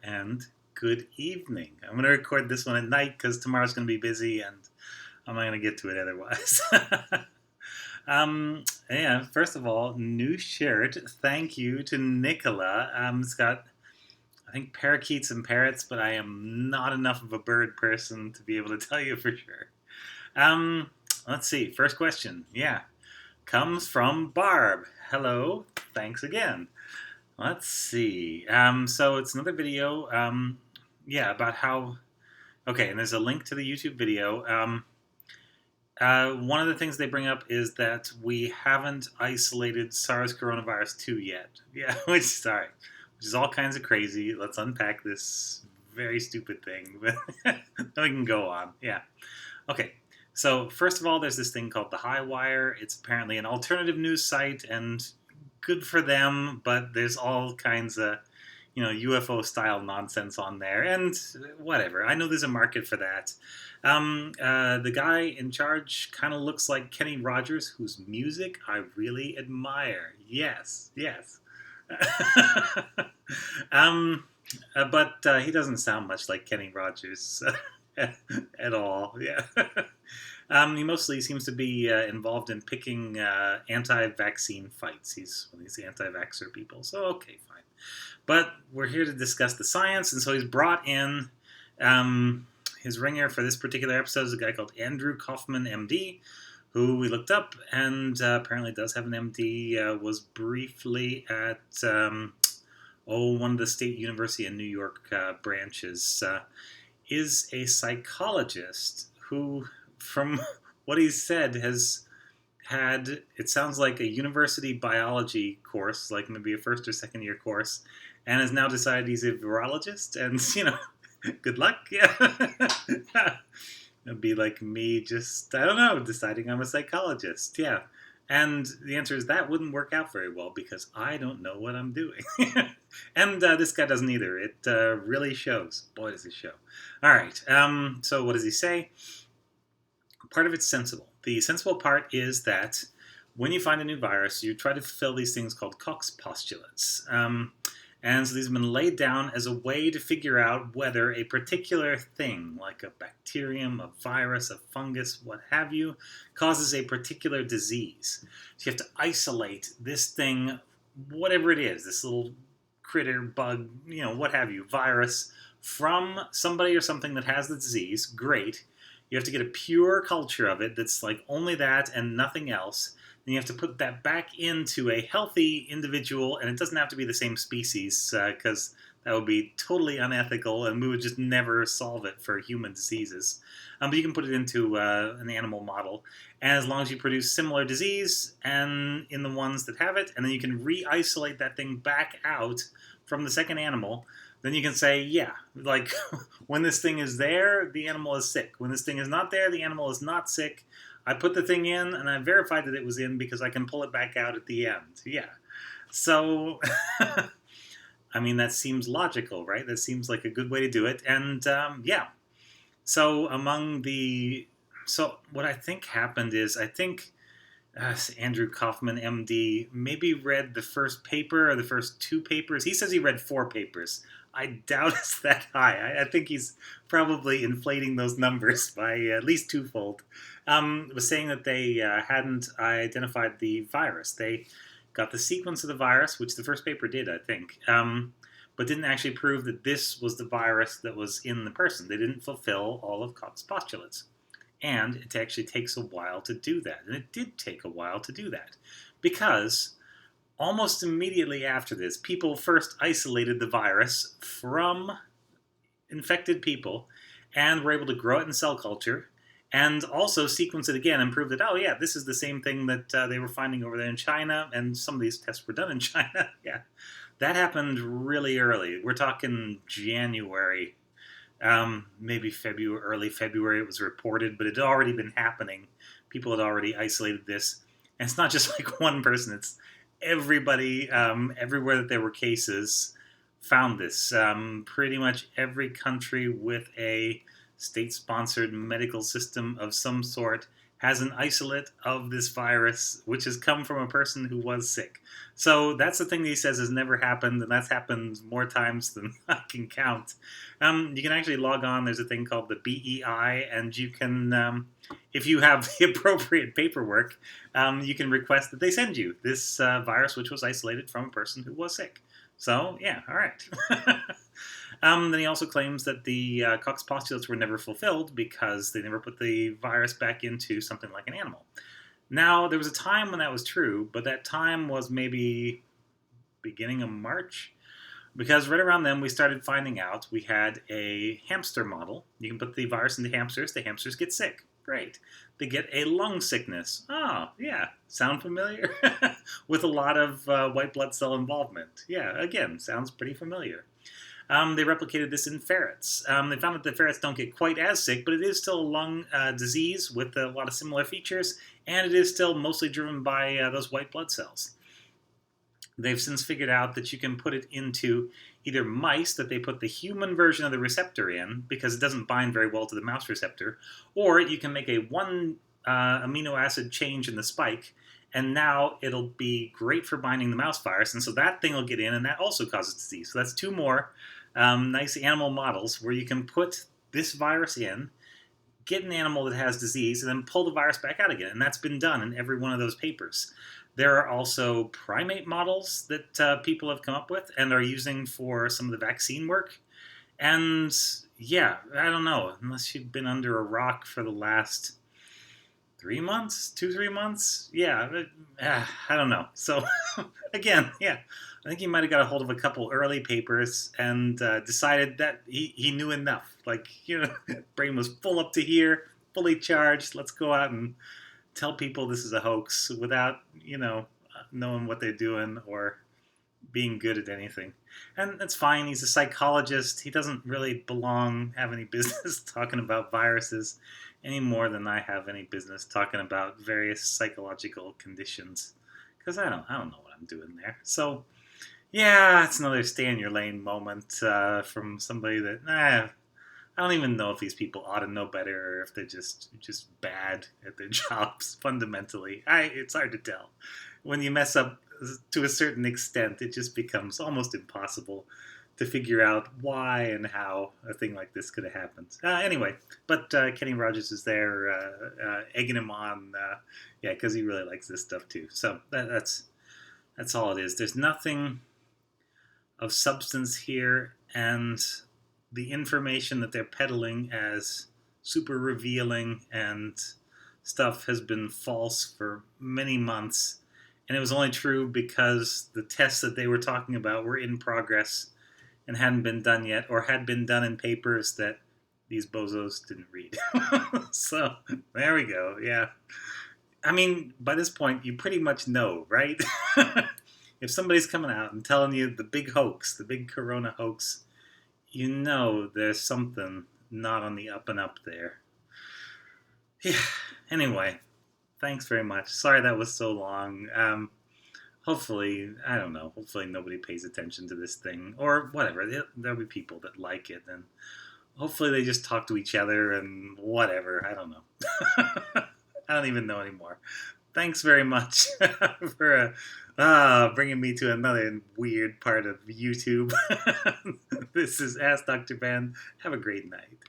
and good evening. I'm going to record this one at night because tomorrow's going to be busy and I'm not going to get to it otherwise. Yeah, first of all, new shirt. Thank you to Nicola. It's got, I think, parakeets and parrots, but I am not enough of a bird person to be able to tell you for sure. Um, let's see. First question. Yeah, comes from Barb. Hello. Thanks again. Let's see. So it's another video. Yeah, about how. Okay, and there's a link to the YouTube video. One of the things they bring up is that we haven't isolated SARS coronavirus 2 yet. Yeah, which is all kinds of crazy. Let's unpack this very stupid thing, but then we can go on. Yeah. Okay. So first of all, there's this thing called the High Wire. It's apparently an alternative news site, and good for them. But there's all kinds of UFO style nonsense on there, and whatever. I know there's a market for that. The guy in charge kind of looks like Kenny Rogers, whose music I really admire. Yes, yes. But he doesn't sound much like Kenny Rogers at all. Yeah. He mostly seems to be involved in picking anti-vaccine fights. He's one of these anti-vaxxer people. So, okay, fine. But we're here to discuss the science, and so he's brought in his ringer for this particular episode is a guy called Andrew Kaufman, MD, who we looked up and apparently does have an MD, was briefly at one of the State University in New York branches, is a psychologist who, from what he's said, has had, it sounds like a university biology course, like maybe a first or second year course, and has now decided he's a virologist, and, good luck, yeah. It'd be like me just, I don't know, deciding I'm a psychologist, yeah. And the answer is that wouldn't work out very well because I don't know what I'm doing. And this guy doesn't either. It really shows. Boy, does it show. All right, so what does he say? Part of it's sensible. The sensible part is that when you find a new virus, you try to fulfill these things called Koch's postulates. And so these have been laid down as a way to figure out whether a particular thing, like a bacterium, a virus, a fungus, what have you, causes a particular disease. So you have to isolate this thing, whatever it is, this little critter, bug, what have you, virus, from somebody or something that has the disease. Great. You have to get a pure culture of it that's like only that and nothing else. Then you have to put that back into a healthy individual, and it doesn't have to be the same species because that would be totally unethical and we would just never solve it for human diseases. But you can put it into an animal model, and as long as you produce similar disease and in the ones that have it, and then you can re-isolate that thing back out from the second animal, then you can say, yeah, like when this thing is there, the animal is sick. When this thing is not there, the animal is not sick. I put the thing in and I verified that it was in because I can pull it back out at the end. Yeah. So, I mean, that seems logical, right? That seems like a good way to do it. And yeah. So what I think happened is Andrew Kaufman, MD, maybe read the first paper or the first two papers. He says he read 4 papers. I doubt it's that high. I think he's probably inflating those numbers by at least twofold. Was saying that they hadn't identified the virus. They got the sequence of the virus, which the first paper did, I think, but didn't actually prove that this was the virus that was in the person. They didn't fulfill all of Koch's postulates. And it actually takes a while to do that. And it did take a while to do that. Because almost immediately after this, people first isolated the virus from infected people and were able to grow it in cell culture and also sequence it again and prove that, oh yeah, this is the same thing that they were finding over there in China, and some of these tests were done in China. Yeah, that happened really early. We're talking January. Maybe February, early February, it was reported, but it had already been happening. People had already isolated this. And it's not just like one person, it's everybody, everywhere that there were cases, found this. Pretty much every country with a state-sponsored medical system of some sort has an isolate of this virus, which has come from a person who was sick. So that's the thing that he says has never happened, and that's happened more times than I can count. You can actually log on. There's a thing called the BEI, and you can, if you have the appropriate paperwork, you can request that they send you this virus, which was isolated from a person who was sick. So, yeah, all right. Then he also claims that the Cox postulates were never fulfilled because they never put the virus back into something like an animal. Now, there was a time when that was true, but that time was maybe beginning of March, because right around then we started finding out we had a hamster model. You can put the virus into hamsters, the hamsters get sick. Great. They get a lung sickness. Oh, yeah. Sound familiar? With a lot of white blood cell involvement. Yeah, again, sounds pretty familiar. They replicated this in ferrets. They found that the ferrets don't get quite as sick, but it is still a lung disease with a lot of similar features, and it is still mostly driven by those white blood cells. They've since figured out that you can put it into either mice, that they put the human version of the receptor in because it doesn't bind very well to the mouse receptor, or you can make a one amino acid change in the spike, and now it'll be great for binding the mouse virus, and so that thing will get in, and that also causes disease. So that's two more nice animal models where you can put this virus in, get an animal that has disease, and then pull the virus back out again. And that's been done in every one of those papers. There are also primate models that people have come up with and are using for some of the vaccine work. And yeah, I don't know, unless you've been under a rock for the last 3 months, 3 months. Yeah, I don't know. So again, yeah, I think he might have got a hold of a couple early papers and decided that he knew enough. Like, brain was full up to here, fully charged. Let's go out and tell people this is a hoax without, knowing what they're doing or being good at anything. And that's fine. He's a psychologist. He doesn't really have any business talking about viruses any more than I have any business talking about various psychological conditions, because I don't know what I'm doing there. So yeah, it's another stay in your lane moment from somebody that I don't even know if these people ought to know better or if they're just bad at their jobs fundamentally. It's hard to tell. When you mess up to a certain extent, it just becomes almost impossible to figure out why and how a thing like this could have happened. Anyway, but Kenny Rogers is there egging him on, because he really likes this stuff too. So that's all it is. There's nothing of substance here, and the information that they're peddling as super revealing and stuff has been false for many months, and it was only true because the tests that they were talking about were in progress and hadn't been done yet, or had been done in papers that these bozos didn't read. So there we go. Yeah, I mean, by this point you pretty much know, right? If somebody's coming out and telling you the big hoax, the big corona hoax, there's something not on the up and up there. Yeah, anyway, thanks very much. Sorry that was so long. Hopefully, I don't know, hopefully nobody pays attention to this thing, or whatever. There'll be people that like it, and hopefully they just talk to each other and whatever. I don't know. I don't even know anymore. Thanks very much for bringing me to another weird part of YouTube. This is Ask Dr. Ben. Have a great night.